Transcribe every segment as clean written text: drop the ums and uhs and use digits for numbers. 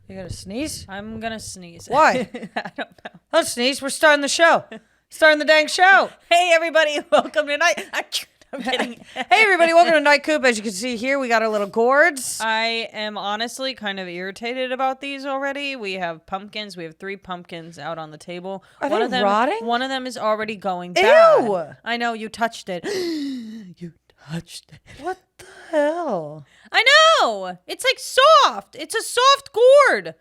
You gonna sneeze? I'm gonna sneeze. Why? I don't know. Don't sneeze. We're starting the show. Starting the dang show. Hey, everybody. Welcome to night. I'm kidding. Hey, everybody. Welcome to Night Coop. As you can see here, we got our little gourds. I am honestly kind of irritated about these already. We have pumpkins. We have 3 pumpkins out on the table. Are they rotting? One of them is already going bad. Ew. I know. You touched it. You touched it. What the hell? I know. It's like soft. It's a soft gourd.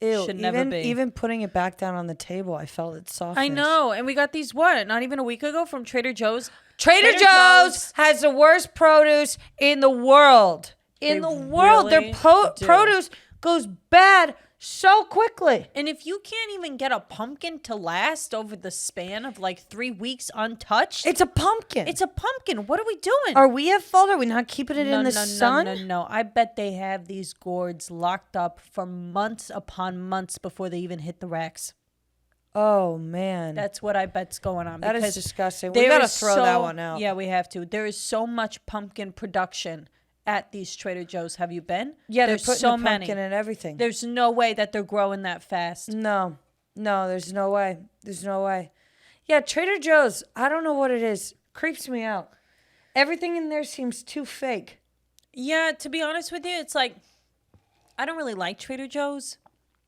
Ew. Should never be. Even putting it back down on the table, I felt it softness. I know. And we got these, not even a week ago from Trader Joe's. Trader Joe's has the worst produce in the world. In the world. Really Their produce goes bad so quickly. And if you can't even get a pumpkin to last over the span of like 3 weeks untouched. It's a pumpkin. It's a pumpkin. What are we doing? Are we at fault? Are we not keeping it in the sun? No. I bet they have these gourds locked up for months upon months before they even hit the racks. Oh, man. That's what I bet's going on. That is disgusting. We got to throw that one out. Yeah, we have to. There is so much pumpkin production at these Trader Joe's. Have you been? Yeah, there's they're putting so the many. pumpkin and everything. There's no way that they're growing that fast. No, there's no way. There's no way. Yeah, Trader Joe's, I don't know what it is. Creeps me out. Everything in there seems too fake. Yeah, to be honest with you, it's like, I don't really like Trader Joe's.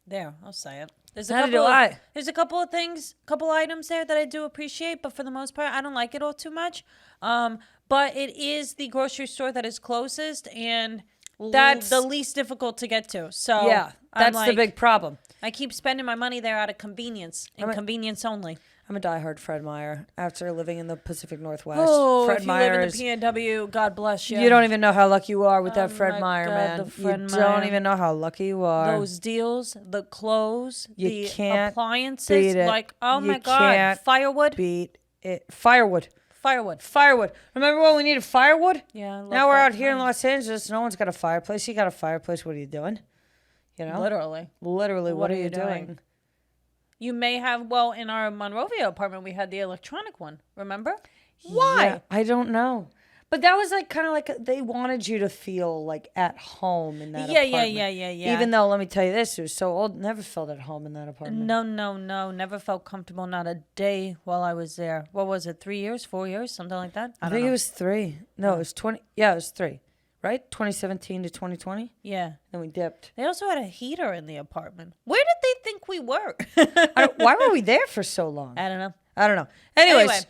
There, I'll say it. There's a couple of things, couple items there that I do appreciate, but for the most part, I don't like it all too much. But it is the grocery store that is closest and that's the least difficult to get to. So yeah, that's the big problem. I keep spending my money there out of convenience and convenience only. I'm a diehard Fred Meyer after living in the Pacific Northwest. Oh, Fred if you Meyer live in the PNW, God bless you. You don't even know how lucky you are with that Fred my Meyer, God, man. the Fred you Meyer. don't even know how lucky you are. Those deals, the clothes, You the can't appliances, beat it. like, oh You my God, can't firewood. Beat it. Firewood. Remember when we needed firewood? Yeah. Now we're out here in Los Angeles. No one's got a fireplace. You got a fireplace. What are you doing? You know? Literally, what are you doing? You may have, in our Monrovia apartment, we had the electronic one. Remember? Why? Yeah, I don't know. But that was like kind of like they wanted you to feel like at home in that apartment. Yeah. Even though, let me tell you this, it was so old, never felt at home in that apartment. No. Never felt comfortable, not a day while I was there. What was it, 3 years, 4 years, something like that? I think it was 3. No, it was 20. Yeah, it was 3. Right? 2017 to 2020? Yeah. Then we dipped. They also had a heater in the apartment. Where did they think we were? Why were we there for so long? I don't know. Anyways.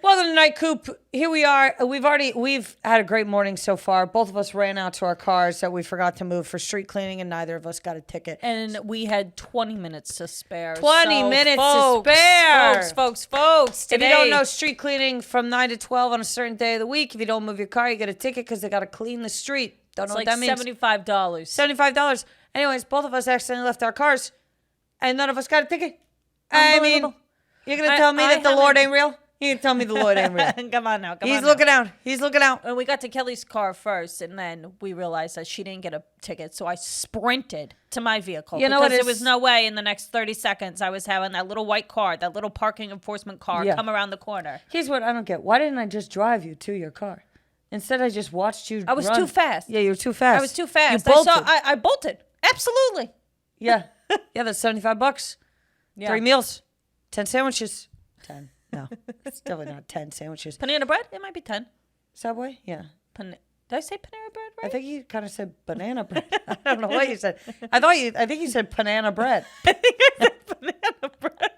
Welcome to Night Coop. Here we are. We've had a great morning so far. Both of us ran out to our cars that we forgot to move for street cleaning, and neither of us got a ticket. And we had 20 minutes to spare. 20 minutes to spare. Folks. Today, if you don't know, street cleaning from 9 to 12 on a certain day of the week. If you don't move your car, you get a ticket because they got to clean the street. Don't know what that means. $75. $75. Anyways, both of us accidentally left our cars, and none of us got a ticket. I mean, you're going to tell me that the Lord ain't real? You can tell me the Lord ain't real. Come on now. He's looking out. And we got to Kelly's car first, and then we realized that she didn't get a ticket. So I sprinted to my vehicle. You know what? Because there was no way in the next 30 seconds I was having that little white car, that little parking enforcement car come around the corner. Here's what I don't get. Why didn't I just drive you to your car? Instead, I just watched you I was too fast. Yeah, you were too fast. I was too fast. You bolted. I bolted. Absolutely. Yeah. Yeah, that's $75. Yeah. 3 meals. 10 sandwiches. 10. No, it's definitely not 10 sandwiches. Panera bread? It might be 10. Subway? Yeah. Did I say Panera bread right? I think you kind of said banana bread. I don't know what you said. I think you said banana bread. I think I said banana bread.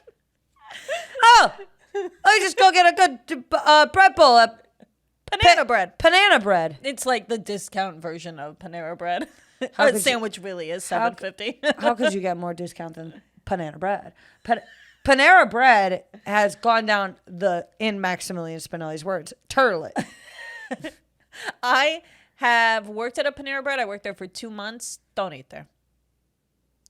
Oh, let me just go get a good bread bowl. Banana bread. Banana bread. It's like the discount version of Panera bread. How A sandwich really is $7.50. How could you get more discount than banana bread? Panera bread has gone down in Maximilian Spinelli's words, turlet. I have worked at a Panera bread. I worked there for 2 months. Don't eat there.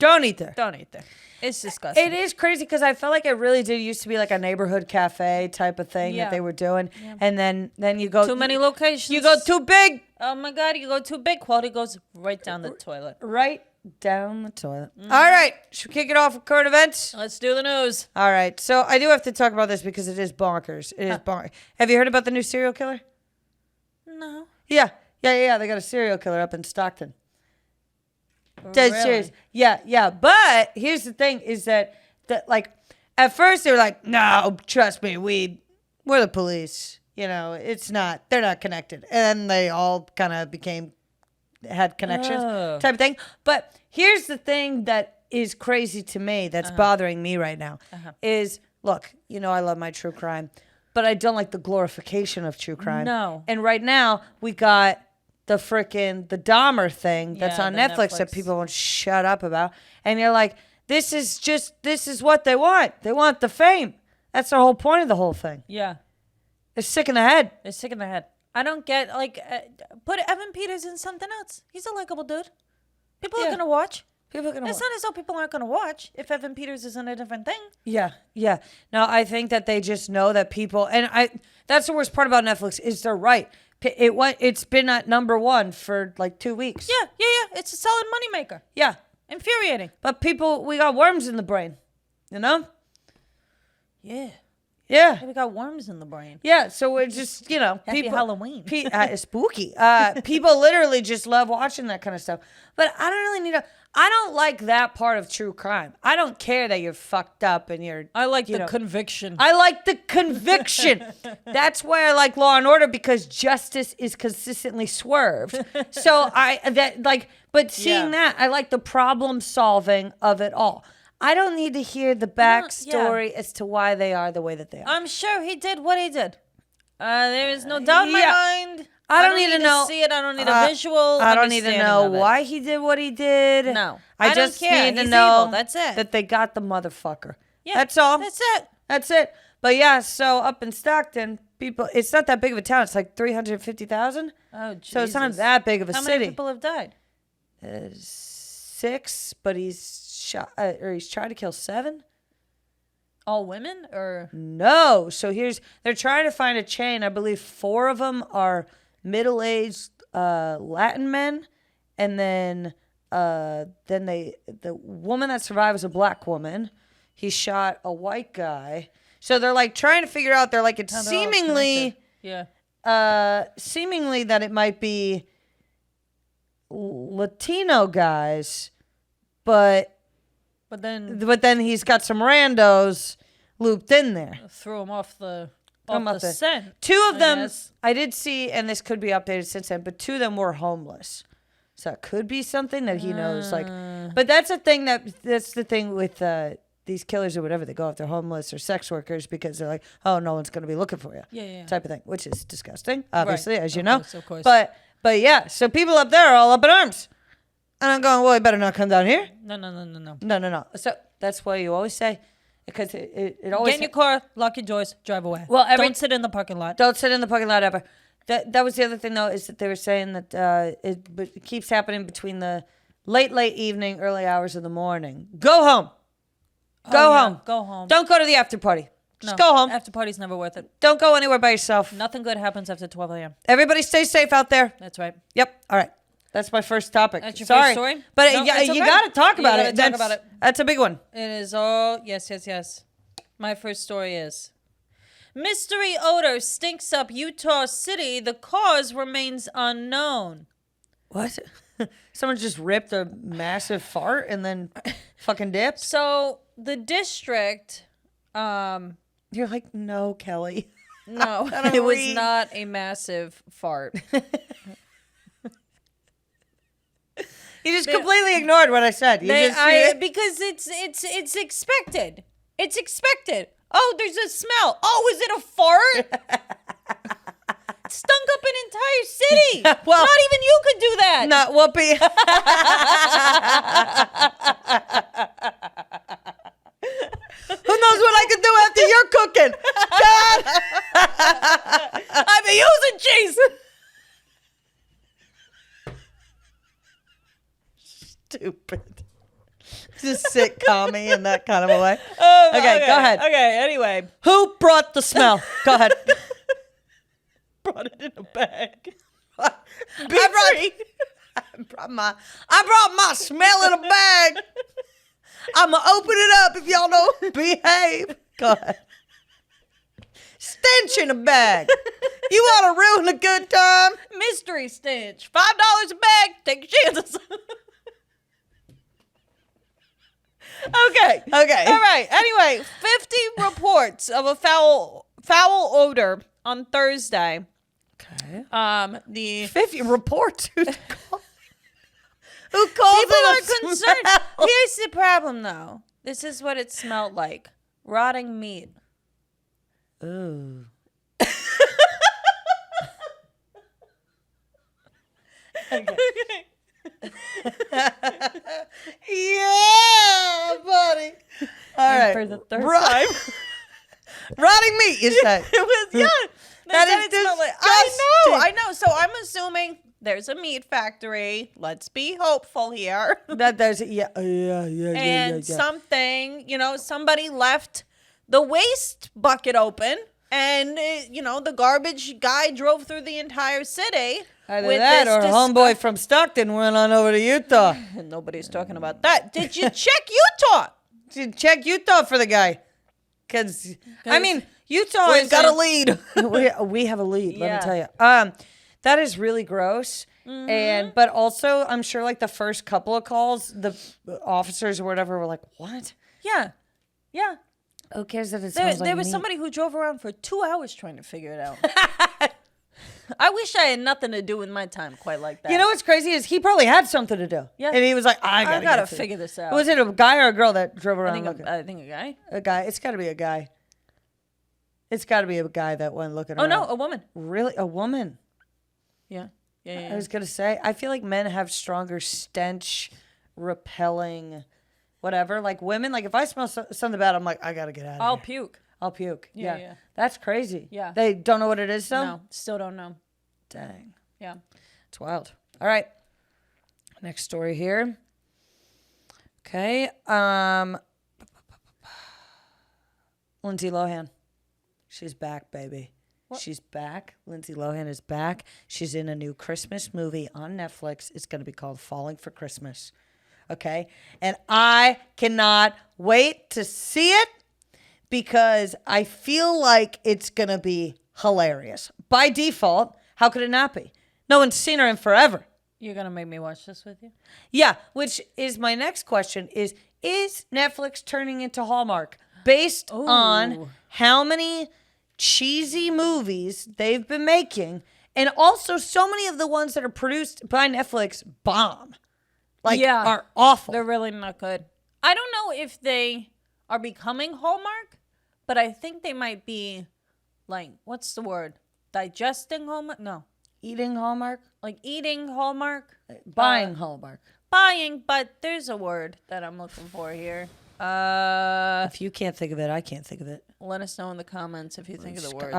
Don't eat there. It's disgusting. It is crazy because I felt like it really did used to be like a neighborhood cafe type of thing that they were doing. Yeah. And then you go... Too many locations. You go too big. Oh, my God. You go too big. Quality goes right down the toilet. Right down the toilet. Mm-hmm. All right. Should we kick it off with current events? Let's do the news. All right. So I do have to talk about this because it is bonkers. It is bonkers. Have you heard about the new serial killer? No. Yeah. They got a serial killer up in Stockton. Dead Really? serious. Yeah. But here's the thing: is that like at first they were like, "No, trust me, we're the police. You know, it's not. They're not connected." And they all kind of had connections type of thing. But here's the thing that is crazy to me that's bothering me right now is, look, you know, I love my true crime, but I don't like the glorification of true crime. No. And right now we got the Dahmer thing that's on the Netflix that people won't shut up about. And you're like, this is what they want. They want the fame. That's the whole point of the whole thing. Yeah. They're sick in the head. They're sick in the head. I don't get, like, put Evan Peters in something else. He's a likable dude. People are going to watch. People are going to watch. It's not as though people aren't going to watch if Evan Peters is in a different thing. Yeah. No, I think that they just know that people, and that's the worst part about Netflix is they're right. It's been at number 1 for like 2 weeks. Yeah. It's a solid moneymaker. Yeah. Infuriating. But we got worms in the brain, you know? Yeah. Yeah. We got worms in the brain. Yeah, so we're just, you know, Happy Halloween. Spooky. People literally just love watching that kind of stuff. But I don't really I don't like that part of true crime. I don't care that you're fucked up and I like the conviction. I like the conviction. That's why I like Law and Order, because justice is consistently swerved. So but seeing that, I like the problem solving of it all. I don't need to hear the backstory as to why they are the way that they are. I'm sure he did what he did. There is no doubt in my mind. I don't need to know. See it. I don't need a visual. I don't need to know why he did what he did. No, I just need to know evil. That's it. that they got the motherfucker. Yeah, that's all. That's it. But yeah, so up in Stockton, people, it's not that big of a town. It's like 350,000. Oh, Jesus. So it's not that big of a city. How many people have died? 6, but he's shot, or he's tried to kill 7. All women, or no? So they're trying to find a chain. I believe 4 of them are middle-aged Latin men, and then the woman that survived was a black woman. He shot a white guy. So they're like trying to figure out. They're like, it's seemingly that it might be Latino guys, but then he's got some randos looped in there. Threw him off the scent. 2 of them, I did see, and this could be updated since then, but 2 of them were homeless. So it could be something that he knows. But that's the thing with these killers or whatever. They go after homeless or sex workers because they're like, oh, no one's going to be looking for you. Yeah. Type of thing, which is disgusting, obviously, as you know. Of course. But yeah, so people up there are all up in arms. And I'm going, well, you better not come down here. No. So that's why you always say, because it always... Get in your car, lock your doors, drive away. Well, don't sit in the parking lot. Don't sit in the parking lot ever. That was the other thing, though, is that they were saying that it keeps happening between the late evening, early hours of the morning. Go home. Go home. Don't go to the after party. Just go home. After party's never worth it. Don't go anywhere by yourself. Nothing good happens after 12 a.m. Everybody stay safe out there. That's right. Yep. All right. That's my first topic. That's your Sorry. first story? But No, you got to talk about it. Talk about it. That's a big one. It is all... Yes. My first story is... Mystery odor stinks up Utah City. The cause remains unknown. What? Someone just ripped a massive fart and then fucking dipped? So, the district... You're like, no, Kelly. No, it was not a massive fart. You just completely ignored what I said. Because it's expected. It's expected. Oh, there's a smell. Oh, is it a fart? It stunk up an entire city. Well, not even you could do that. Not Whoopi. Who knows what I could do after you're cooking? God. I've been using cheese. Stupid. Just sitcom-y in that kind of a way. Okay, go ahead. Okay, anyway. Who brought the smell? Go ahead. Brought it in a bag. I brought my smell in a bag. I'm going to open it up if y'all don't behave. Go ahead. Stench in a bag. You want to ruin a good time? Mystery stench. $5 a bag. Take your chances. Okay. Okay. All right. Anyway, 50 reports of a foul odor on Thursday. Okay. The 50 reports. Who calls people it are a concerned. smell? Here's the problem, though. This is what it smelled like: rotting meat. Ooh. Yeah, buddy. All right. For the third time. Rotting meat, you said. It was, yeah. That is it smelled like- disgusting. I know. So I'm assuming there's a meat factory. Let's be hopeful here. That there's And something, somebody left the waste bucket open, and the garbage guy drove through the entire city. Either with that this or a homeboy from Stockton went on over to Utah. And nobody's talking about that. Did you check Utah? Check Utah for the guy. Because, I mean, Utah We've got a lead. we have a lead, let Yeah. me tell you. That is really gross. But also, I'm sure like the first couple of calls, the officers or whatever were like, what? Yeah. Who cares that it smells like There was meat? somebody who drove around for 2 hours trying to figure it out. I wish I had nothing to do with my time quite like that. You know what's crazy is he probably had something to do. Yeah. And he was like, I I gotta figure this out. Was it a guy or a girl that drove I around think, looking? I think a guy. A guy. It's got to be a guy. It's got to be a guy that went looking Oh, around. no, a woman. Really? A woman? Yeah. I was going to say, I feel like men have stronger stench, repelling, whatever. Like women, like if I smell something bad, I'm like, I got to get out of I'll here. puke. I'll puke. Yeah, Yeah. yeah. That's crazy. Yeah. They don't know what it is, though? No, still don't know. Dang. Yeah. It's wild. All right. Next story here. Okay. Lindsay Lohan. She's back, baby. What? She's back. Lindsay Lohan is back. She's in a new Christmas movie on Netflix. It's going to be called Falling for Christmas. Okay? And I cannot wait to see it because I feel like it's going to be hilarious. By default, how could it not be? No one's seen her in forever. You're going to make me watch this with you? Yeah, which is my next question is Netflix turning into Hallmark based on how many cheesy movies they've been making, and also so many of the ones that are produced by Netflix bomb. Are awful. They're really not good. I don't know if they are becoming Hallmark, but I think they might be, like, what's the word? Digesting Hallmark? No. Eating Hallmark? Like eating Hallmark? Buying Hallmark. Buying, but there's a word that I'm looking for here. If you can't think of it, I can't think of it. Let us know in the comments if you think of the word.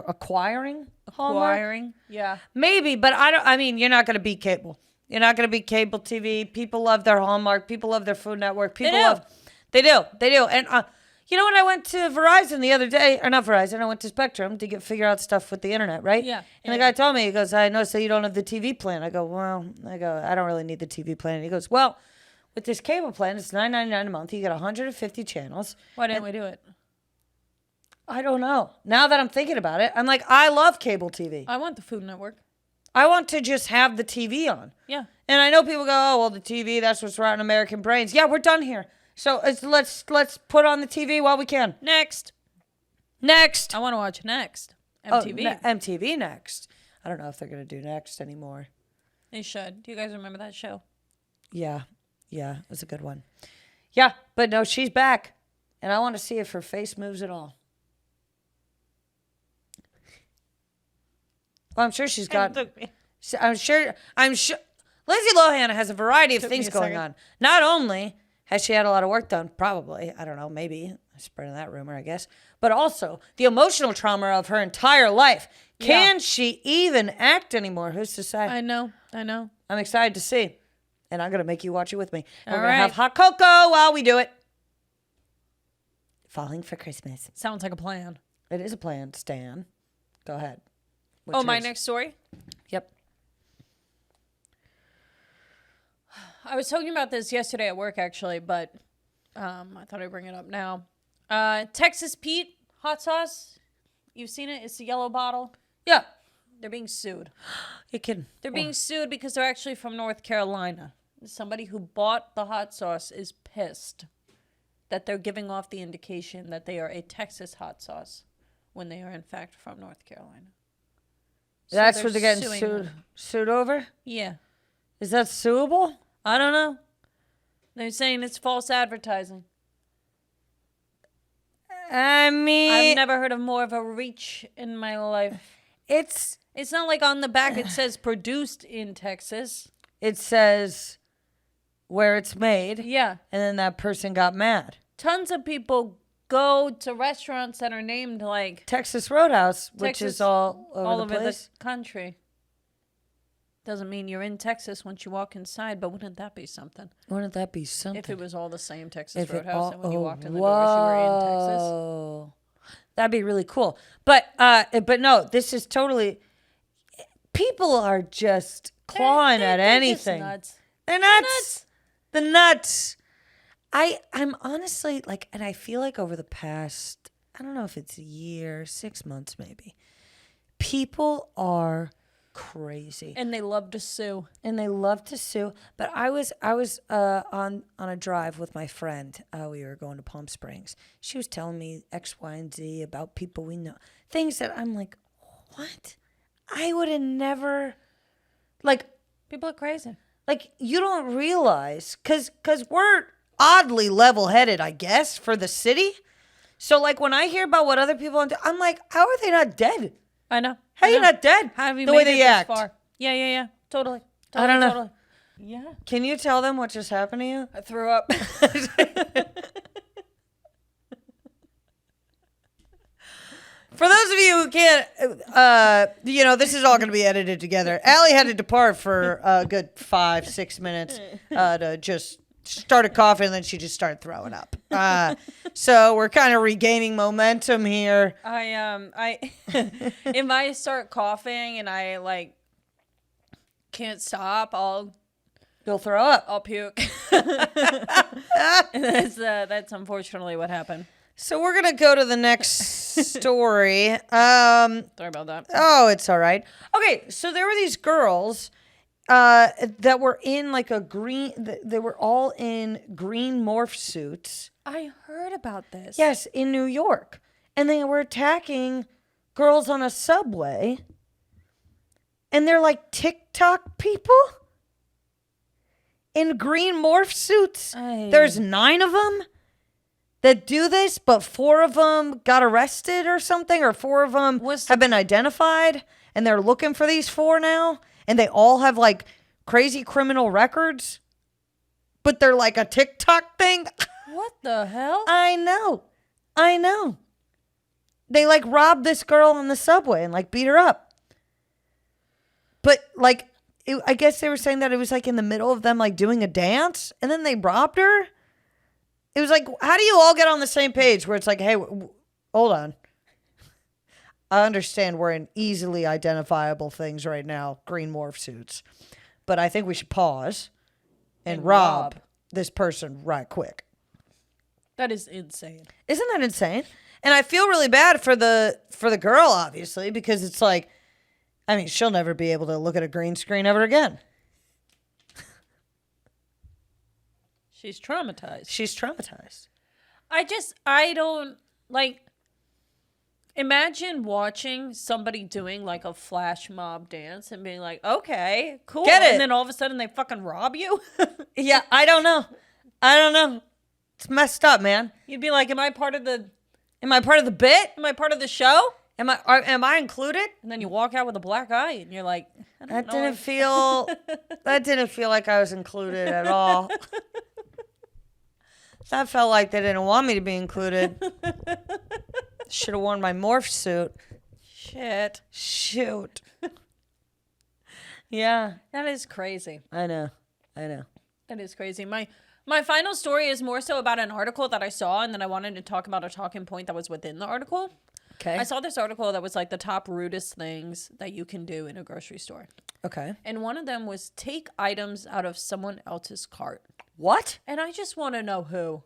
Acquiring Hallmark? Acquiring? Yeah. Maybe, but I mean, you're not going to beat cable. You're not going to beat cable TV. People love their Hallmark. People love their Food Network. They do. And you know what? I went to Verizon the other day, or not Verizon. I went to Spectrum to figure out stuff with the internet, right? Yeah. And the guy told me, he goes, I noticed that you don't have the TV plan. I go, I don't really need the TV plan. And he goes, well, with this cable plan, it's $9.99 a month. You get 150 channels. Why didn't we do it? I don't know. Now that I'm thinking about it, I'm like, I love cable TV. I want the Food Network. I want to just have the TV on. Yeah. And I know people go, oh, well, the TV, that's what's rotting American brains. Yeah, we're done here. So let's put on the TV while we can. Next. I want to watch Next. MTV. MTV Next. I don't know if they're going to do Next anymore. They should. Do you guys remember that show? Yeah, it was a good one. Yeah, but no, she's back. And I want to see if her face moves at all. Well, I'm sure she's got... I'm sure... Lindsay Lohan has a variety of things going on. Not only has she had a lot of work done, probably, I don't know, maybe, spreading that rumor, I guess, but also the emotional trauma of her entire life. Can she even act anymore? Who's to say? I know. I'm excited to see. And I'm going to make you watch it with me. And we're All going to right. have hot cocoa while we do it. Falling for Christmas. Sounds like a plan. It is a plan, Stan. Go ahead. My next story? Yep. I was talking about this yesterday at work, actually, but I thought I'd bring it up now. Texas Pete hot sauce. You've seen it? It's the yellow bottle. Yeah. They're being sued. You're kidding. They're being sued because they're actually from North Carolina. Somebody who bought the hot sauce is pissed. They're being sued because they're actually from North Carolina. Somebody who bought the hot sauce is pissed. Somebody who bought the hot sauce is pissed. Somebody who bought the hot sauce is pissed. Somebody who bought the hot sauce is pissed. Somebody who bought the hot sauce is pissed. that they're giving off the indication that they are a Texas hot sauce when they are in fact from North Carolina. So that's what they're getting sued over? Yeah. Is that suable? I don't know. They're saying it's false advertising. I mean, I've never heard of more of a reach in my life. It's not like on the back it says produced in Texas. It says where it's made. Yeah. And then that person got mad. Tons of people go to restaurants that are named like Texas Roadhouse, which is all over the country. Doesn't mean you're in Texas once you walk inside, but wouldn't that be something? Wouldn't that be something? If it was all the same Texas Roadhouse, and when you walked in the doors, you were in Texas. That'd be really cool. But no, this is totally. People are just clawing at anything. Just nuts. They're nuts. The nuts. I'm honestly like, and I feel like over the past, I don't know if it's a year, 6 months maybe, people are crazy. And they love to sue. But I was on a drive with my friend. We were going to Palm Springs. She was telling me X, Y, and Z about people we know. Things that I'm like, what? I would have never, like. People are crazy. Like, you don't realize, because we're oddly level-headed, I guess, for the city. So, like, when I hear about what other people do, I'm like, how are they not dead? I know. How are you not dead? How have you the made way it they this act. far? Yeah. Totally. I don't know. Totally. Yeah. Can you tell them what just happened to you? I threw up. For those of you who can't, this is all going to be edited together. Allie had to depart for a good 5-6 minutes to just started coughing, and then she just started throwing up. So we're kind of regaining momentum here. If I start coughing and I like can't stop, You'll throw up. I'll puke. That's unfortunately what happened. So we're gonna go to the next story. Sorry about that. Oh, it's all right. Okay, so there were these girls that were in like a green. They were all in green morph suits. I heard about this. Yes, in New York, and they were attacking girls on a subway. And they're like TikTok people in green morph suits. There's 9 of them that do this, but 4 of them got arrested or something, or 4 of them have been identified, and they're looking for these 4 now, and they all have like crazy criminal records, but they're like a TikTok thing. What the hell? I know. They like robbed this girl on the subway and like beat her up. But like, I guess they were saying that it was like in the middle of them like doing a dance, and then they robbed her. It was like, how do you all get on the same page where it's like, hey, hold on. I understand we're in easily identifiable things right now, green morph suits. But I think we should pause and rob this person right quick. That is insane. Isn't that insane? And I feel really bad for the girl, obviously, because it's like, I mean, she'll never be able to look at a green screen ever again. She's traumatized. I don't, like, imagine watching somebody doing, like, a flash mob dance and being like, okay, cool. Get it. And then all of a sudden they fucking rob you? Yeah, I don't know. It's messed up, man. You'd be like, am I part of the bit? Am I part of the show? Am I included? And then you walk out with a black eye and you're like, I don't know. That didn't feel like I was included at all. That felt like they didn't want me to be included. Should have worn my morph suit. Shoot. Yeah. That is crazy. I know. That is crazy. My final story is more so about an article that I saw, and then I wanted to talk about a talking point that was within the article. Okay. I saw this article that was like the top rudest things that you can do in a grocery store. Okay. And one of them was take items out of someone else's cart. What? And I just want to know who.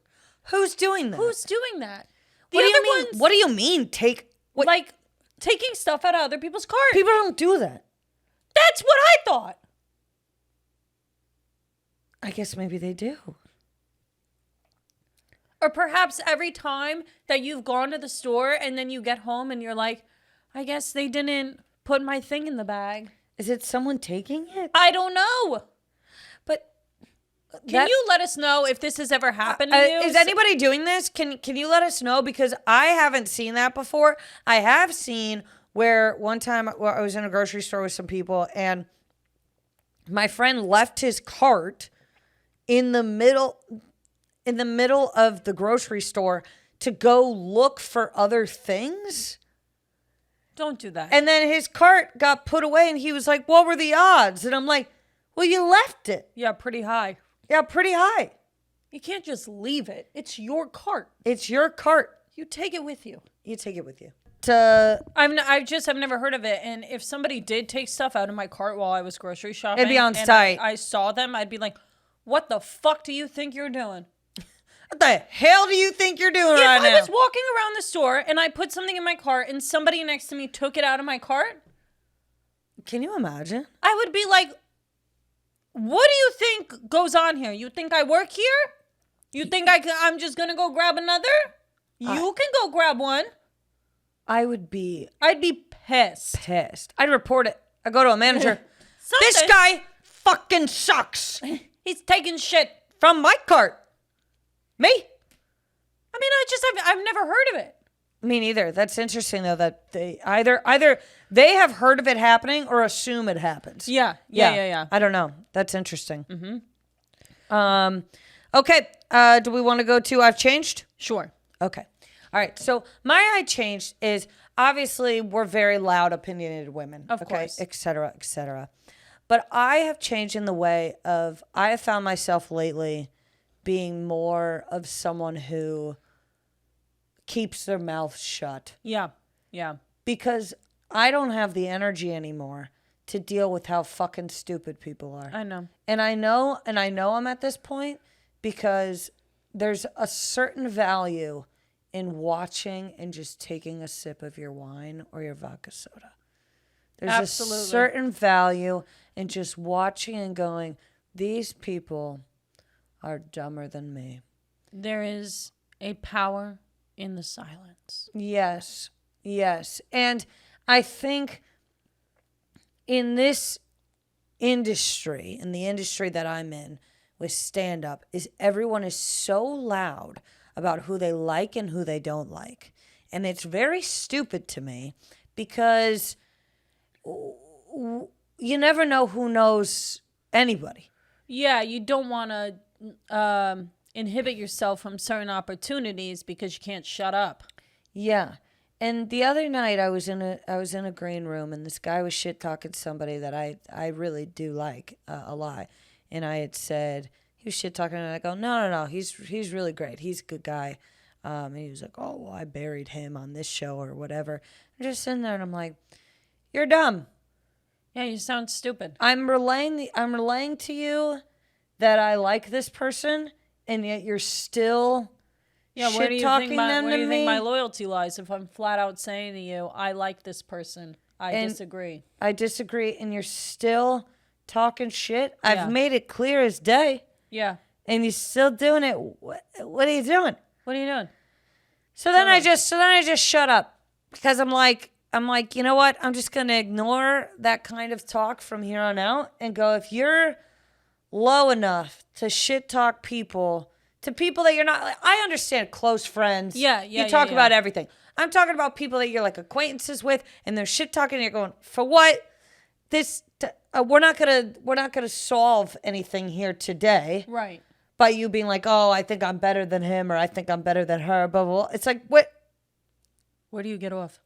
Who's doing that? Who's doing that? What do you mean take? What? Like taking stuff out of other people's cart. People don't do that. That's what I thought. I guess maybe they do. Or perhaps every time that you've gone to the store and then you get home and you're like, I guess they didn't put my thing in the bag. Is it someone taking it? I don't know. But can you let us know if this has ever happened to you? Is anybody doing this? Can you let us know? Because I haven't seen that before. I have seen where one time I was in a grocery store with some people and my friend left his cart in the middle of the grocery store to go look for other things. Don't do that. And then his cart got put away and he was like, what were the odds? And I'm like, well, you left it. Yeah, pretty high. Yeah, pretty high. You can't just leave it. It's your cart. It's your cart. You take it with you. You take it with you. I've never heard of it. And if somebody did take stuff out of my cart while I was grocery shopping, it'd be on site. I saw them, I'd be like, what the fuck do you think you're doing? What the hell do you think you're doing right now? If I was walking around the store and I put something in my cart and somebody next to me took it out of my cart. Can you imagine? I would be like, what do you think goes on here? You think I work here? You think I'm just going to go grab another? You can go grab one. I'd be pissed. I'd report it. I go to a manager. This guy fucking sucks. He's taking shit from my cart. Me? I mean, I've never heard of it. Me neither. That's interesting though that they either they have heard of it happening or assume it happens. Yeah. I don't know. That's interesting. Mm-hmm. Okay. Do we want to go to I've changed? Sure. Okay. All right. So my I changed is obviously we're very loud, opinionated women. Of course. Et cetera, et cetera. But I have changed in the way of I have found myself lately being more of someone who keeps their mouth shut. Yeah. Because I don't have the energy anymore to deal with how fucking stupid people are. I know. And I know I'm at this point because there's a certain value in watching and just taking a sip of your wine or your vodka soda. There's Absolutely. a certain value in just watching and going, these people are dumber than me. There is a power in the silence. Yes. And I think in this industry, in the industry that I'm in with stand-up, is everyone is so loud about who they like and who they don't like. And it's very stupid to me because you never know who knows anybody. Yeah, you don't want to inhibit yourself from certain opportunities because you can't shut up. Yeah. And the other night I was in a green room and this guy was shit talking somebody that I really do like a lot. And I had said he was shit talking and I go, no, he's really great. He's a good guy. And he was like, oh, well, I buried him on this show or whatever. I'm just sitting there and I'm like, you're dumb. Yeah, you sound stupid. I'm relaying to you that I like this person, and yet you're still shit talking them to me. Where do you think my loyalty lies? If I'm flat out saying to you, I like this person, I disagree. I disagree, and you're still talking shit. Yeah. I've made it clear as day. Yeah. And you're still doing it. What are you doing? What are you doing? So then I just shut up because I'm like, you know what? I'm just going to ignore that kind of talk from here on out and go, if you're low enough to shit talk people, to people that you're not, like, I understand close friends. Yeah. You talk about everything. I'm talking about people that you're like acquaintances with and they're shit talking and you're going, for what? We're not gonna solve anything here today. Right. By you being like, oh, I think I'm better than him or I think I'm better than her, blah, blah, blah. It's like, what? Where do you get off?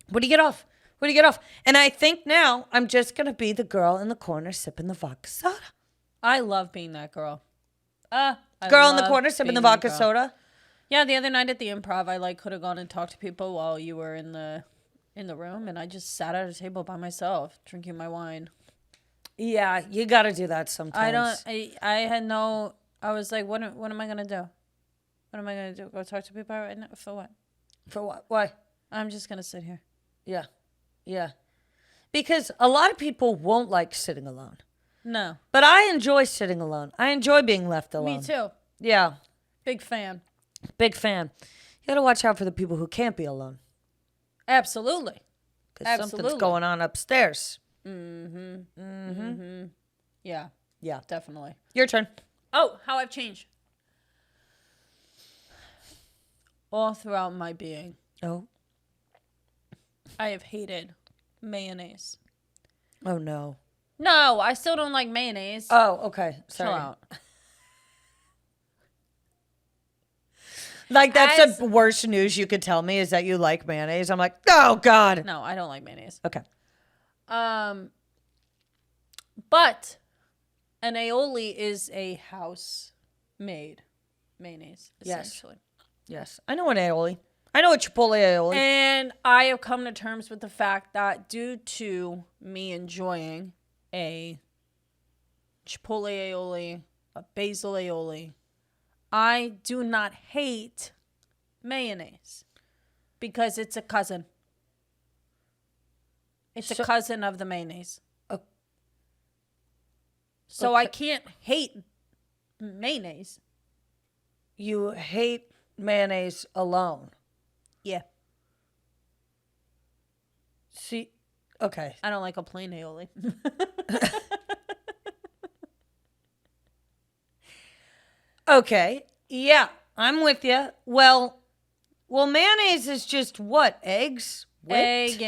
What do you get off? And I think now I'm just going to be the girl in the corner sipping the vodka soda. I love being that girl. Girl in the corner sipping the vodka soda? Yeah, the other night at the Improv, I could have gone and talked to people while you were in the room, and I just sat at a table by myself drinking my wine. Yeah, you got to do that sometimes. I was like, what am I going to do? What am I going to do? Go talk to people right now? For what? For what? Why? I'm just going to sit here. Yeah. Because a lot of people won't like sitting alone. No. But I enjoy sitting alone. I enjoy being left alone. Me too. Yeah. Big fan. Big fan. You gotta watch out for the people who can't be alone. Absolutely. Because something's going on upstairs. Yeah. Yeah. Definitely. Your turn. Oh, how I've changed. All throughout my being, Oh. I have hated mayonnaise. Oh, no. No, I still don't like mayonnaise. Oh, okay. Sorry. Chill out. Like, that's the worst news you could tell me is that you like mayonnaise. I'm like, oh, God. No, I don't like mayonnaise. Okay. But an aioli is a house-made mayonnaise, essentially. Yes. I know an aioli. I know a Chipotle aioli. And I have come to terms with the fact that due to me enjoying a Chipotle aioli, a basil aioli, I do not hate mayonnaise because it's a cousin. It's a cousin of the mayonnaise. So I can't hate mayonnaise. You hate mayonnaise alone. Yeah. See, okay. I don't like a plain aioli. Okay. Yeah, I'm with you. Well, mayonnaise is just what? Eggs? Whipped?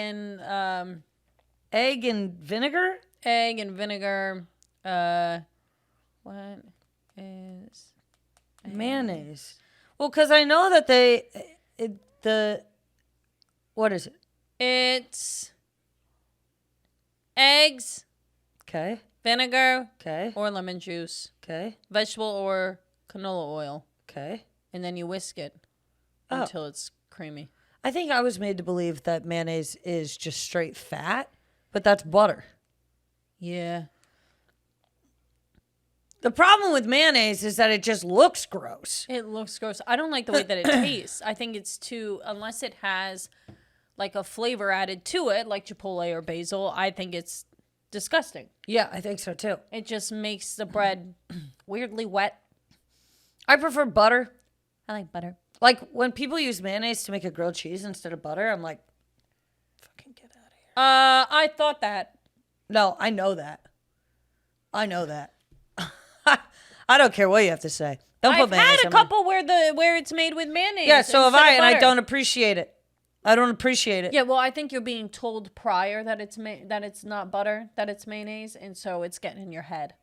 Egg and vinegar? Egg and vinegar. What is mayonnaise? Well, because I know that what is it? It's eggs, Okay. vinegar, Okay. or lemon juice, Okay. vegetable or canola oil, Okay. and then you whisk it until it's creamy. I think I was made to believe that mayonnaise is just straight fat, but that's butter. Yeah. The problem with mayonnaise is that it just looks gross. It looks gross. I don't like the way that it tastes. I think it's too, unless it has like a flavor added to it, like Chipotle or basil, I think it's disgusting. Yeah, I think so too. It just makes the bread weirdly wet. I prefer butter. I like butter. Like when people use mayonnaise to make a grilled cheese instead of butter, I'm like, fucking get out of here. I thought that. No, I know that. I don't care what you have to say. Don't put mayonnaise. I've had a couple where it's made with mayonnaise. Yeah, so have I, and I butter. don't appreciate it. Yeah, well, I think you're being told prior that it's not butter, that it's mayonnaise, and so it's getting in your head.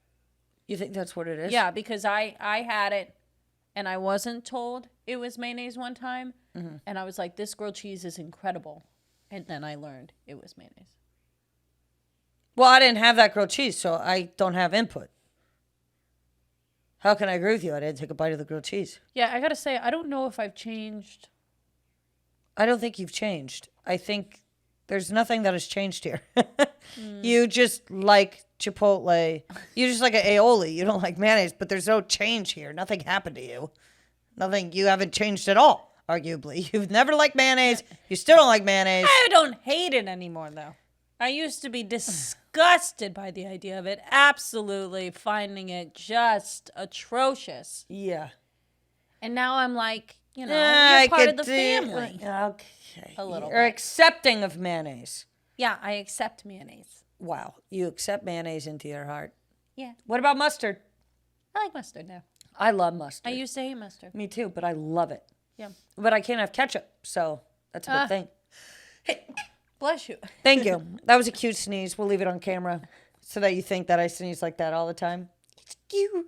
You think that's what it is? Yeah, because I had it, and I wasn't told it was mayonnaise one time, and I was like, this grilled cheese is incredible, and then I learned it was mayonnaise. Well, I didn't have that grilled cheese, so I don't have input. How can I agree with you? I didn't take a bite of the grilled cheese. Yeah, I gotta say, I don't know if I've changed. I don't think you've changed. I think there's nothing that has changed here. You just like Chipotle. You just like an aioli. You don't like mayonnaise, but there's no change here. Nothing happened to you. Nothing. You haven't changed at all, arguably. You've never liked mayonnaise. You still don't like mayonnaise. I don't hate it anymore, though. I used to be disgusted by the idea of it. Absolutely finding it just atrocious. Yeah. And now I'm like, you're part of the family. Okay. A little You're bit. accepting of mayonnaise. Yeah, I accept mayonnaise. Wow. You accept mayonnaise into your heart. Yeah. What about mustard? I like mustard now. I love mustard. I used to hate mustard. Me too, but I love it. Yeah. But I can't have ketchup, so that's a good thing. Hey. Bless you. Thank you. That was a cute sneeze. We'll leave it on camera so that you think that I sneeze like that all the time. It's cute.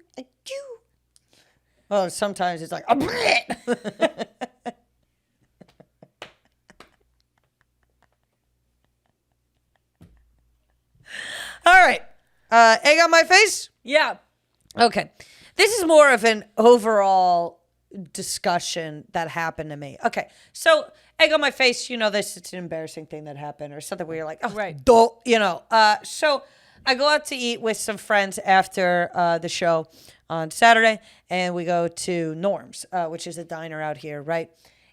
Well, sometimes it's like, all right. Egg on my face? Yeah. Okay. This is more of an overall discussion that happened to me. Okay. So, egg on my face, it's an embarrassing thing that happened or something where you're like, oh, right. So I go out to eat with some friends after the show on Saturday, and we go to Norm's, which is a diner out here, right?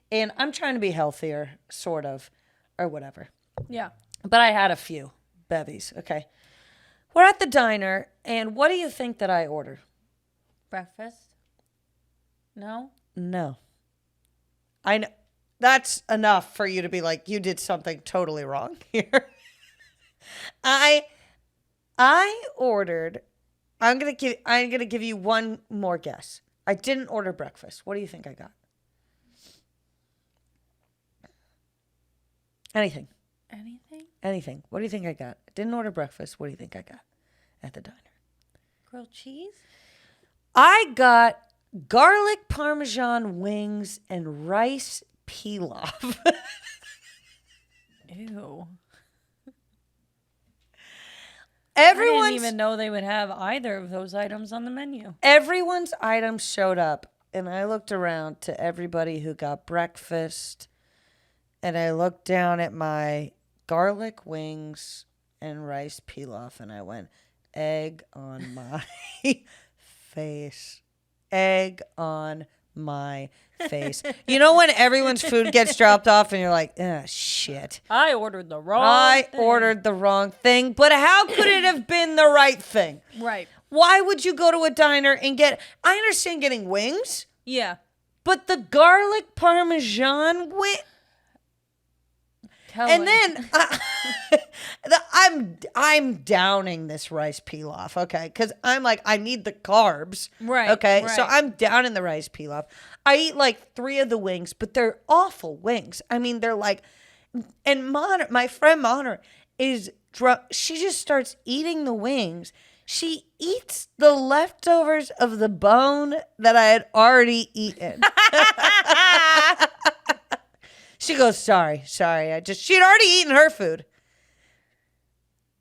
And I'm trying to be healthier, sort of, or whatever. Yeah. But I had a few bevies, okay? We're at the diner, and what do you think that I order? Breakfast? No? No. I know. That's enough for you to be like, you did something totally wrong here. I ordered. I'm gonna give you one more guess. I didn't order breakfast. What do you think I got? Anything. Anything. What do you think I got? I didn't order breakfast. What do you think I got at the diner? Grilled cheese? I got garlic parmesan wings and rice pilaf. Ew. I didn't even know they would have either of those items on the menu. Everyone's items showed up, and I looked around to everybody who got breakfast, and I looked down at my garlic wings and rice pilaf, and I went, egg on my face. Egg on my face. You know when everyone's food gets dropped off and you're like, shit. I ordered the wrong thing. But how could it have been the right thing? Right. Why would you go to a diner and I understand getting wings. Yeah. But the garlic parmesan wing. And then I'm downing this rice pilaf, okay? Because I'm like, I need the carbs. Right. Okay. Right. So I'm downing the rice pilaf. I eat like 3 of the wings, but they're awful wings. I mean, they're like, and my friend Monter is drunk. She just starts eating the wings. She eats the leftovers of the bone that I had already eaten. She goes, sorry. She'd already eaten her food.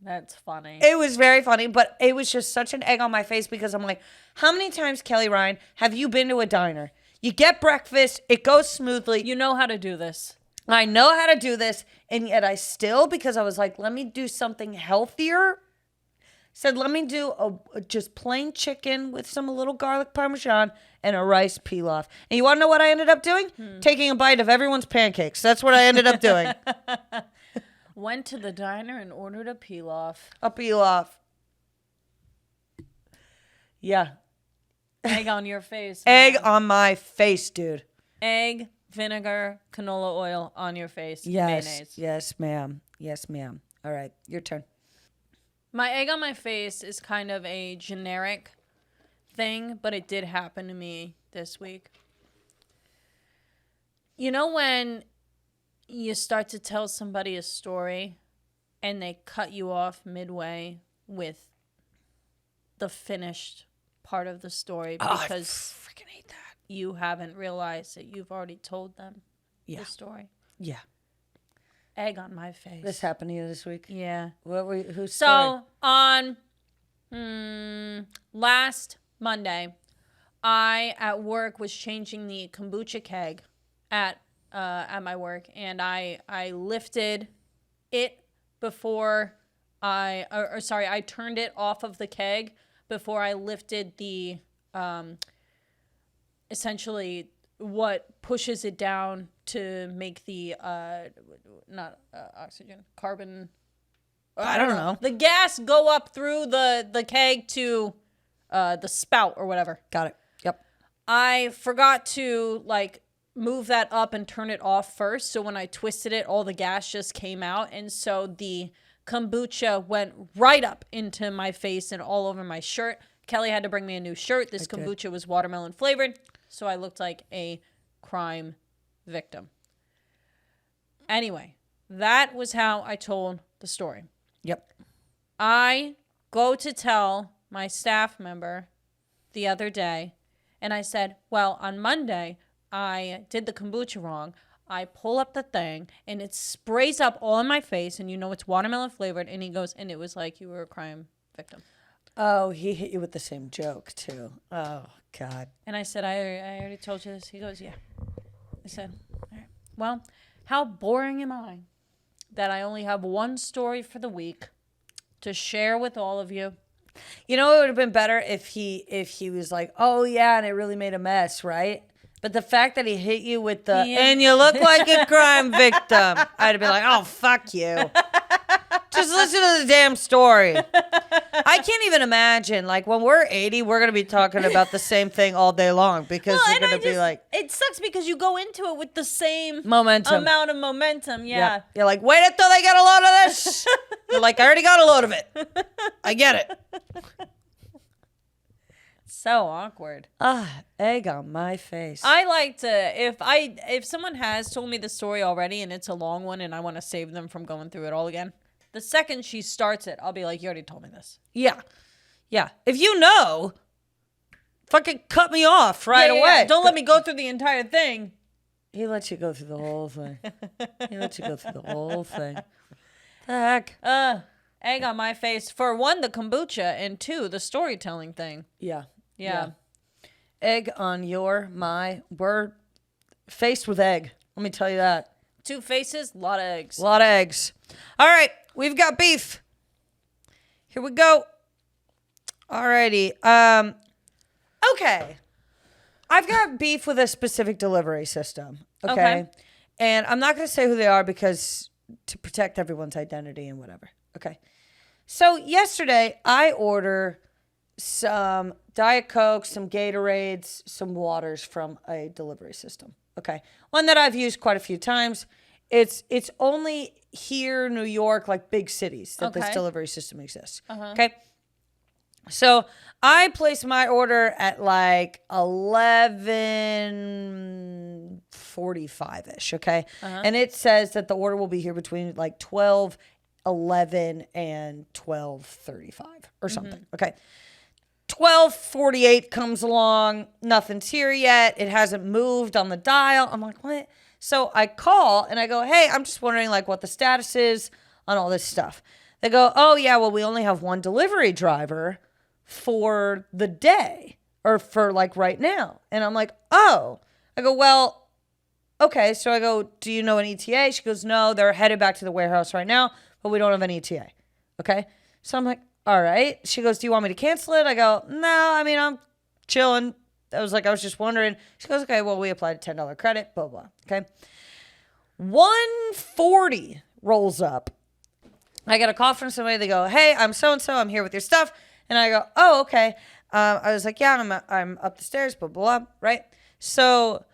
That's funny. It was very funny, but it was just such an egg on my face because I'm like, how many times, Kelly Ryan, have you been to a diner? You get breakfast, it goes smoothly. You know how to do this. I know how to do this, and yet I still, because I was like, let me do something healthier, said, let me do a just plain chicken with some little garlic parmesan and a rice pilaf. And you want to know what I ended up doing? Taking a bite of everyone's pancakes. That's what I ended up doing. Went to the diner and ordered a pilaf. A pilaf. Yeah. Egg on your face. Egg on my face, dude. Egg, vinegar, canola oil on your face. Yes. Mayonnaise. Yes, ma'am. Yes, ma'am. All right. Your turn. My egg on my face is kind of a generic thing, but it did happen to me this week. You know when you start to tell somebody a story and they cut you off midway with the finished part of the story because I freaking hate that. You haven't realized that you've already told them the story. Yeah. Egg on my face. This happened to you this week? Yeah. Whose story? So on last Monday, I at work was changing the kombucha keg at my work, and I lifted it before I turned it off of the keg before I lifted the essentially what pushes it down to make the not oxygen, carbon. I don't know. The gas go up through the keg to the spout or whatever. Got it. Yep. I forgot to move that up and turn it off first. So when I twisted it, all the gas just came out. And so the kombucha went right up into my face and all over my shirt. Kelly had to bring me a new shirt. This kombucha was watermelon flavored. So I looked like a crime victim. Anyway, that was how I told the story. Yep. I go to tell my staff member the other day, and I said, well, on Monday, I did the kombucha wrong. I pull up the thing, and it sprays up all in my face, and it's watermelon flavored, and he goes, and it was like you were a crime victim. Oh, he hit you with the same joke, too. Oh, God. And I said, I already told you this. He goes, yeah. I said, all right. Well, how boring am I that I only have one story for the week to share with all of you? You know, it would have been better if he was like, oh, yeah, and it really made a mess, right? But the fact that he hit you with and you look like a crime victim, I'd have been like, oh, fuck you. Just listen to the damn story. I can't even imagine. Like, when we're 80, we're going to be talking about the same thing all day long because we're going to be like... It sucks because you go into it with the same momentum. amount of momentum. Yeah. You're like, wait until they get a load of this. You're like, I already got a load of it. I get it. So awkward. Egg on my face. I like to, if someone has told me the story already and it's a long one and I want to save them from going through it all again, the second she starts it, I'll be like, you already told me this. Yeah. Yeah. If you know, fucking cut me off right away. Yeah. Don't let me go through the entire thing. He lets you go through the whole thing. He lets you go through the whole thing. The heck? Egg on my face. For one, the kombucha, and two, the storytelling thing. Yeah. Yeah. Egg on we're faced with egg. Let me tell you that. 2 faces, a lot of eggs. A lot of eggs. All right, we've got beef. Here we go. Alrighty. Okay. I've got beef with a specific delivery system. Okay. And I'm not going to say who they are because to protect everyone's identity and whatever. Okay. So yesterday I order some Diet Coke, some Gatorades, some waters from a delivery system. Okay. One that I've used quite a few times. It's only here, New York, like big cities that this delivery system exists. Okay. So I placed my order at like 11:45-ish. Okay. And it says that the order will be here between like 12:11 and 12:35 or something. Okay. 12:48 comes along. Nothing's here yet. It hasn't moved on the dial. I'm like, what? So I call and I go, hey, I'm just wondering like what the status is on all this stuff. They go, oh yeah, well, we only have one delivery driver for the day or for like right now. And I'm like, oh. I go, well, okay. So I go, do you know an ETA? She goes, no, they're headed back to the warehouse right now, but we don't have an ETA. Okay. So I'm like, all right. She goes, do you want me to cancel it? I go, no, I mean, I'm chilling. I was just wondering. She goes, okay, well, we applied a $10 credit, blah, blah. Okay. 1:40 rolls up. I get a call from somebody. They go, hey, I'm so-and-so. I'm here with your stuff. And I go, oh, okay. I was like, yeah, I'm up the stairs, blah, blah, blah, right? So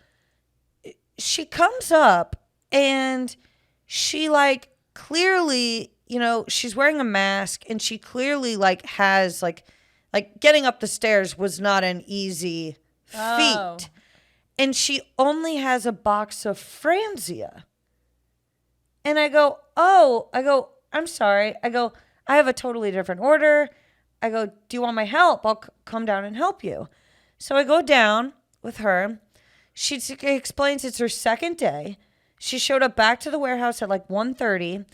she comes up and she like clearly, you know, she's wearing a mask and she clearly like has like getting up the stairs was not an easy feat. And she only has a box of Franzia. And I go, I'm sorry. I go, I have a totally different order. I go, do you want my help? I'll come down and help you. So I go down with her. She explains it's her second day. She showed up back to the warehouse at like 1:30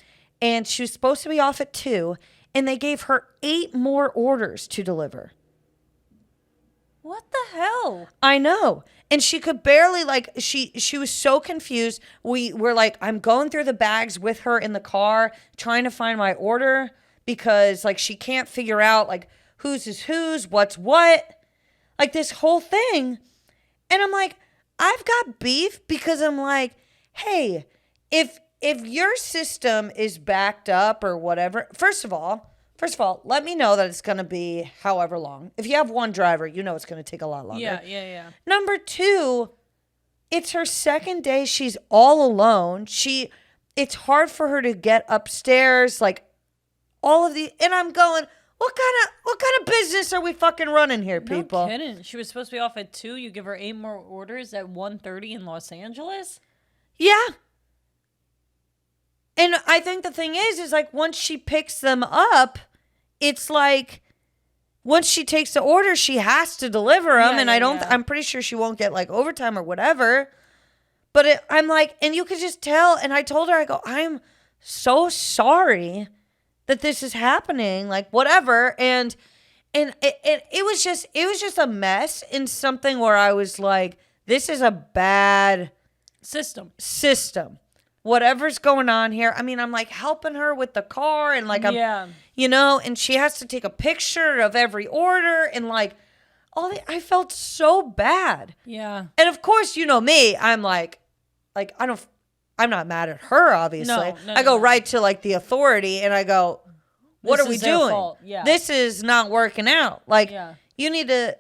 and she was supposed to be off at 2 and they gave her 8 more orders to deliver. What the hell? I know. And she could barely she was so confused. We were like, I'm going through the bags with her in the car trying to find my order because like she can't figure out like whose is whose, what's what, like this whole thing. And I'm like, I've got beef because I'm like, hey, if your system is backed up or whatever, first of all, let me know that it's going to be however long. If you have one driver, you know it's going to take a lot longer. Yeah. Number 2, it's her second day. She's all alone. It's hard for her to get upstairs, like all of the, and I'm going, what kind of business are we fucking running here, people? No kidding. She was supposed to be off at 2. You give her 8 more orders at 1:30 in Los Angeles? Yeah. And I think the thing is like once she picks them up, it's like once she takes the order, she has to deliver them. I'm pretty sure she won't get like overtime or whatever. But I'm like, and you could just tell. And I told her, I go, I'm so sorry that this is happening, like whatever. And it was just a mess and something where I was like, this is a bad system. Whatever's going on here. I mean, I'm like helping her with the car and like, you know, and she has to take a picture of every order and like I felt so bad. Yeah. And of course, you know me, I'm like, I don't I'm not mad at her, obviously. I go right to like the authority and I go, what are we doing? Yeah. This is not working out. Like, you need to,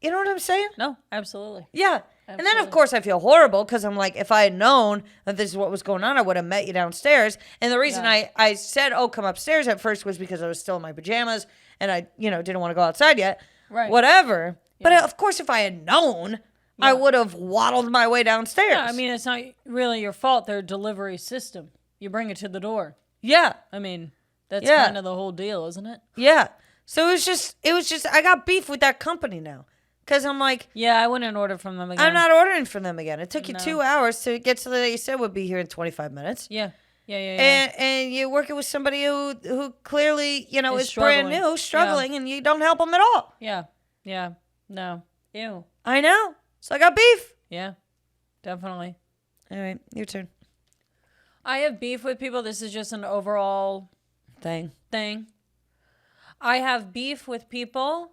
you know what I'm saying? No, absolutely. Yeah. And then, of course, I feel horrible because I'm like, if I had known that this is what was going on, I would have met you downstairs. And the reason I said, oh, come upstairs at first was because I was still in my pajamas and I, didn't want to go outside yet. Right. Whatever. Yeah. But, of course, if I had known, I would have waddled my way downstairs. Yeah, I mean, it's not really your fault. Their delivery system. You bring it to the door. Yeah. I mean, that's kind of the whole deal, isn't it? Yeah. So it was just, I got beef with that company now. Because I'm like... Yeah, I wouldn't order from them again. I'm not ordering from them again. It took you 2 hours to get to the day you said would be here in 25 minutes. Yeah. And you're working with somebody who clearly, is struggling. brand new, struggling, and you don't help them at all. Yeah. No. Ew. I know. So I got beef. Yeah, definitely. All right, your turn. I have beef with people. This is just an overall thing. I have beef with people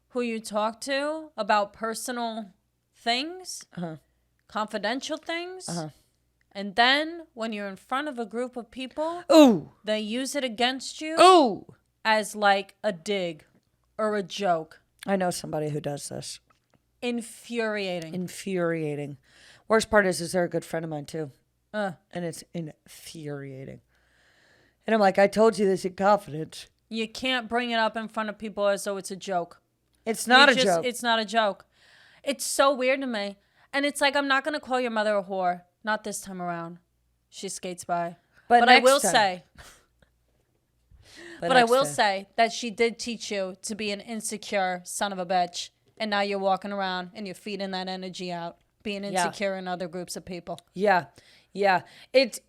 who you talk to about personal things, confidential things, and then when you're in front of a group of people, they use it against you as like a dig or a joke. I know somebody who does this. Infuriating. Worst part is they're a good friend of mine too. And it's infuriating. And I'm like, I told you this in confidence. You can't bring it up in front of people as though it's a joke. It's not a joke. It's not a joke. It's so weird to me. And it's like, I'm not going to call your mother a whore. Not this time around. She skates by. But I will say. But I will say that she did teach you to be an insecure son of a bitch. And now you're walking around and you're feeding that energy out. Being insecure in other groups of people. Yeah. It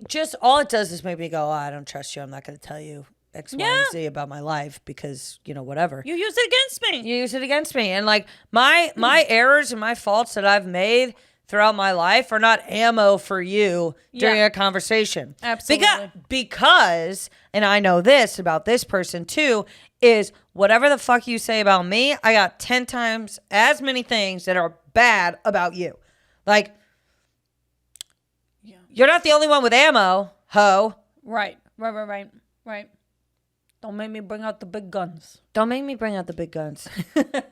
just, all it does is make me go, oh, I don't trust you. I'm not going to tell you X, Y, and Z about my life because, whatever. You use it against me. And like my errors and my faults that I've made throughout my life are not ammo for you during a conversation. Absolutely. Because, and I know this about this person too, is whatever the fuck you say about me, I got 10 times as many things that are bad about you. Like, you're not the only one with ammo, ho. Right. Don't make me bring out the big guns. Don't make me bring out the big guns.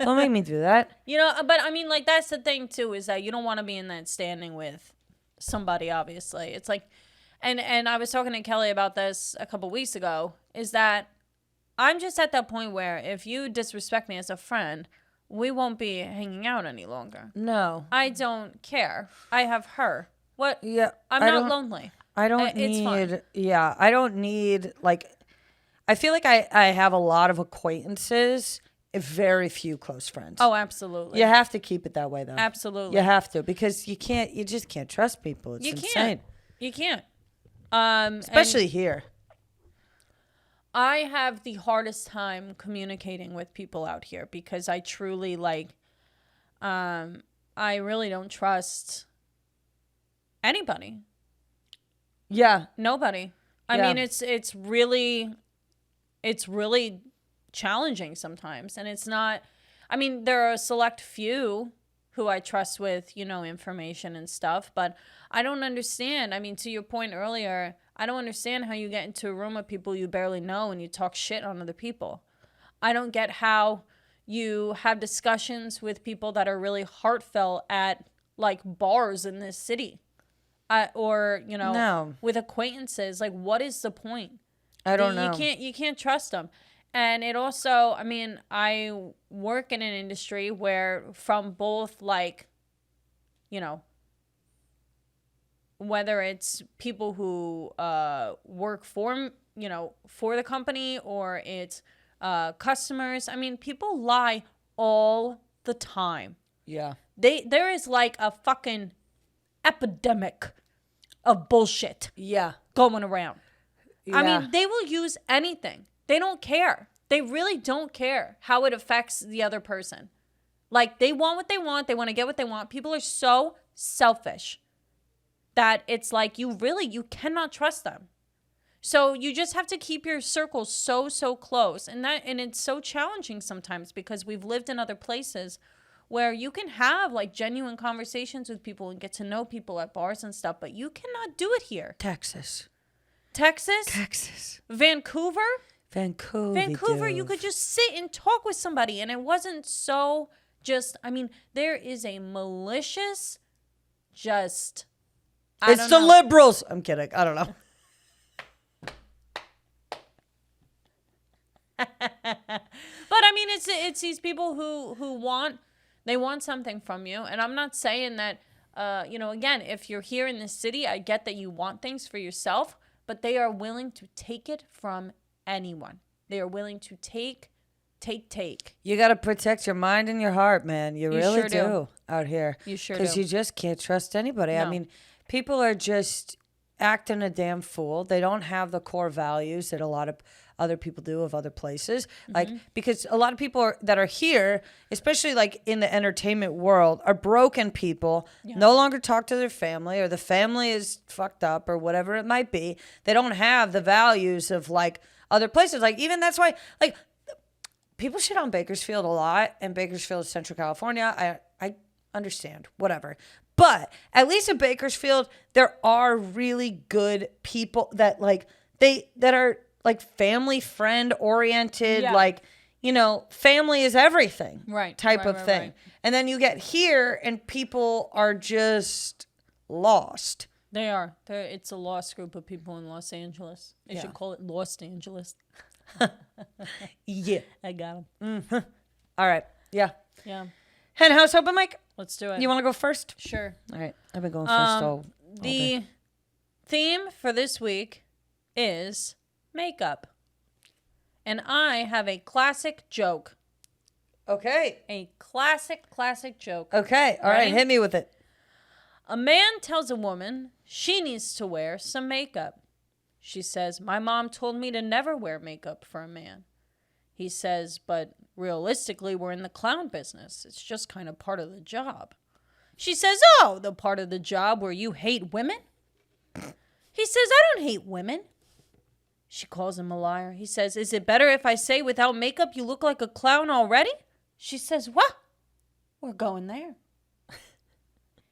Don't make me do that. But I mean, like, that's the thing, too, is that you don't want to be in that standing with somebody, obviously. It's like, and I was talking to Kelly about this a couple weeks ago, is that I'm just at that point where if you disrespect me as a friend, we won't be hanging out any longer. No. I don't care. I have her. What? Yeah. I'm not lonely. I don't need, like... I feel like I have a lot of acquaintances and very few close friends. Oh, absolutely. You have to keep it that way, though. Absolutely. You have to, because you just can't trust people. It's insane. You can't. Especially here. I have the hardest time communicating with people out here because I truly I really don't trust anybody. Yeah. Nobody. I mean, it's really challenging sometimes. And it's not, I mean, there are a select few who I trust with, information and stuff, but I don't understand. I mean, to your point earlier, I don't understand how you get into a room with people you barely know and you talk shit on other people. I don't get how you have discussions with people that are really heartfelt at like bars in this city. Or with acquaintances. Like, what is the point? I don't know. You can't trust them. And it also, I mean, I work in an industry where from both whether it's people who work for the company or it's customers. I mean, people lie all the time. Yeah. There is like a fucking epidemic of bullshit going around. Yeah. I mean, they will use anything. They don't care. They really don't care how it affects the other person. Like, they want what they want. They want to get what they want. People are so selfish that it's like you cannot trust them. So you just have to keep your circle so close. And it's so challenging sometimes because we've lived in other places where you can have like genuine conversations with people and get to know people at bars and stuff, but you cannot do it here. Texas. Vancouver, Vancouver. you could just sit and talk with somebody, and it wasn't so just. I mean, there is a malicious, just. It's the liberals. I'm kidding. I don't know. But I mean, it's these people who want something from you, and I'm not saying that. Again, if you're here in this city, I get that you want things for yourself, but they are willing to take it from anyone. They are willing to take. You got to protect your mind and your heart, man. You really sure do out here. You sure do. Because you just can't trust anybody. No. I mean, people are just acting a damn fool. They don't have the core values that a lot of other people do of other places. Like, because a lot of people that are here, especially like in the entertainment world, are broken people, no longer talk to their family, or the family is fucked up or whatever it might be. They don't have the values of like other places. Like, even that's why, like, people shit on Bakersfield a lot, and Bakersfield is Central California. I understand, whatever. But at least in Bakersfield, there are really good people that that are like family friend oriented, like, family is everything, right? Type of thing. Right. And then you get here and people are just lost. They are. It's a lost group of people in Los Angeles. They should call it Los Angeles. Yeah. I got them. Mm-hmm. All right. Yeah. Yeah. Hen House Open, Mike? Let's do it. You want to go first? Sure. All right. I've been going first all The day. theme for this week is makeup. And I have a classic joke. Okay. A classic joke. Okay. All right. Hit me with it. A man tells a woman she needs to wear some makeup. She says, "My mom told me to never wear makeup for a man." He says, "But realistically, we're in the clown business. It's just kind of part of the job." She says, "Oh, the part of the job where you hate women?" He says, "I don't hate women." She calls him a liar. He says, "Is it better if I say without makeup you look like a clown already?" She says, "What? We're going there."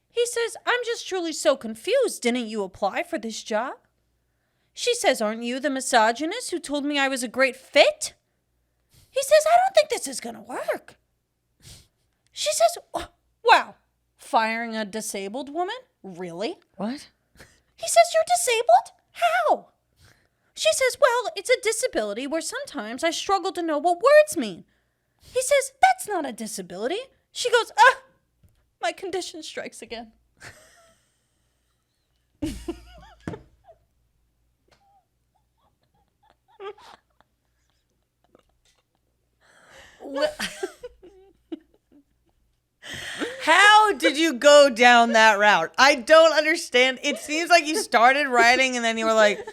He says, "I'm just truly so confused. Didn't you apply for this job?" She says, "Aren't you the misogynist who told me I was a great fit?" He says, "I don't think this is going to work." She says, "Wow, firing a disabled woman? Really?" What? He says, "You're disabled? How?" She says, "Well, it's a disability where sometimes I struggle to know what words mean." He says, "That's not a disability." She goes, "My condition strikes again." How did you go down that route? I don't understand. It seems like you started writing and then you were like,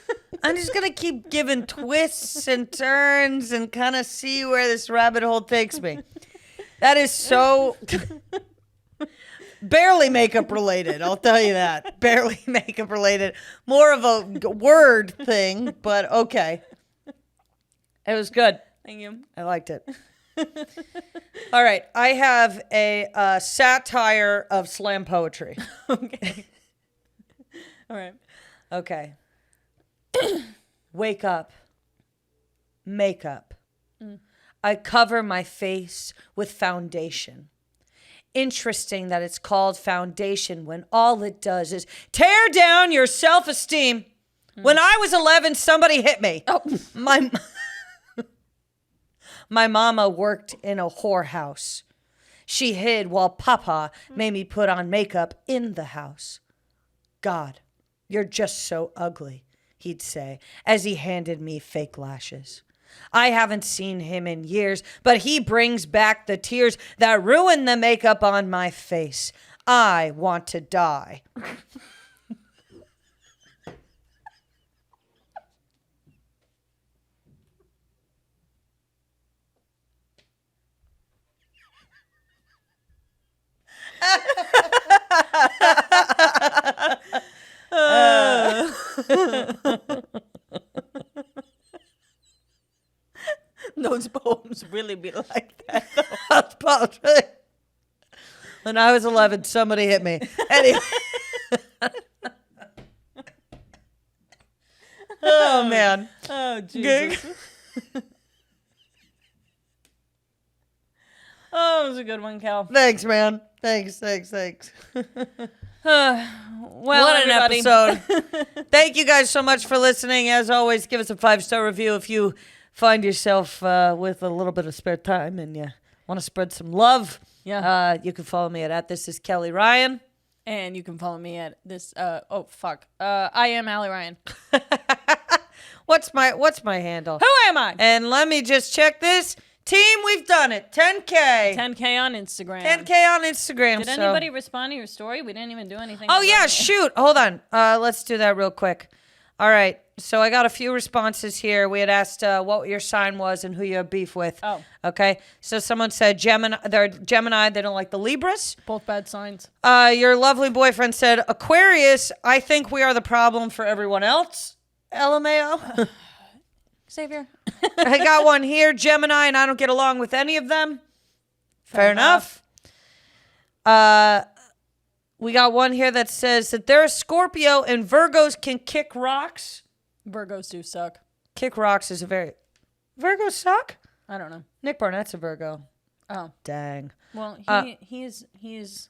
I'm just going to keep giving twists and turns and kind of see where this rabbit hole takes me. That is so barely makeup related. I'll tell you that. Barely makeup related. More of a word thing, but okay. It was good. Thank you. I liked it. All right. I have a satire of slam poetry. Okay. All right. Okay. Wake up. Makeup. I cover my face with foundation. Interesting that it's called foundation when all it does is tear down your self-esteem. When I was 11, somebody hit me. Oh. My mama worked in a whorehouse. She hid while Papa made me put on makeup in the house. God, you're just so ugly, he'd say, as he handed me fake lashes. I haven't seen him in years, but he brings back the tears that ruin the makeup on my face. I want to die. Those poems really be like that. That's poetry. When I was 11, somebody hit me. Anyway. Oh, man. Oh, Jesus. Oh, it was a good one, Cal. Thanks, man. Thanks. Well, What an everybody. episode. Thank you guys so much for listening. As always, give us a 5-star review if you find yourself with a little bit of spare time and you want to spread some love. Yeah. You can follow me at This Is Kelly Ryan. And you can follow me at this. I am Allie Ryan. What's my handle? Who am I? And let me just check this. Team, we've done it. 10K. 10K on Instagram. 10K on Instagram. Did anybody respond to your story? We didn't even do anything. Oh, yeah, shoot. Hold on. Let's do that real quick. All right. So I got a few responses here. We had asked what your sign was and who you have beef with. Oh. Okay. So someone said Gemini. They're Gemini. They don't like the Libras. Both bad signs. Your lovely boyfriend said Aquarius. I think we are the problem for everyone else. LMAO. Xavier. I got one here. Gemini, and I don't get along with any of them. Fair enough. We got one here that says that they're a Scorpio and Virgos can kick rocks. Virgos do suck. Kick rocks is a very... Virgos suck? I don't know. Nick Barnett's a Virgo. Oh. Dang. Well, he is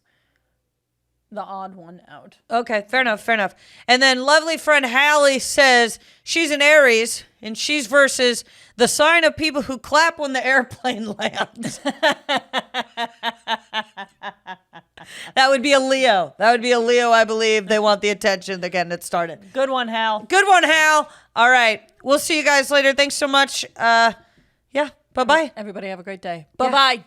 the odd one out. Okay, fair enough. And then lovely friend Hallie says she's an Aries and she's versus the sign of people who clap when the airplane lands. That would be a Leo. I believe. They want the attention. They're getting it started. Good one, Hal. All right. We'll see you guys later. Thanks so much. Yeah. Bye-bye. Everybody have a great day. Bye-bye.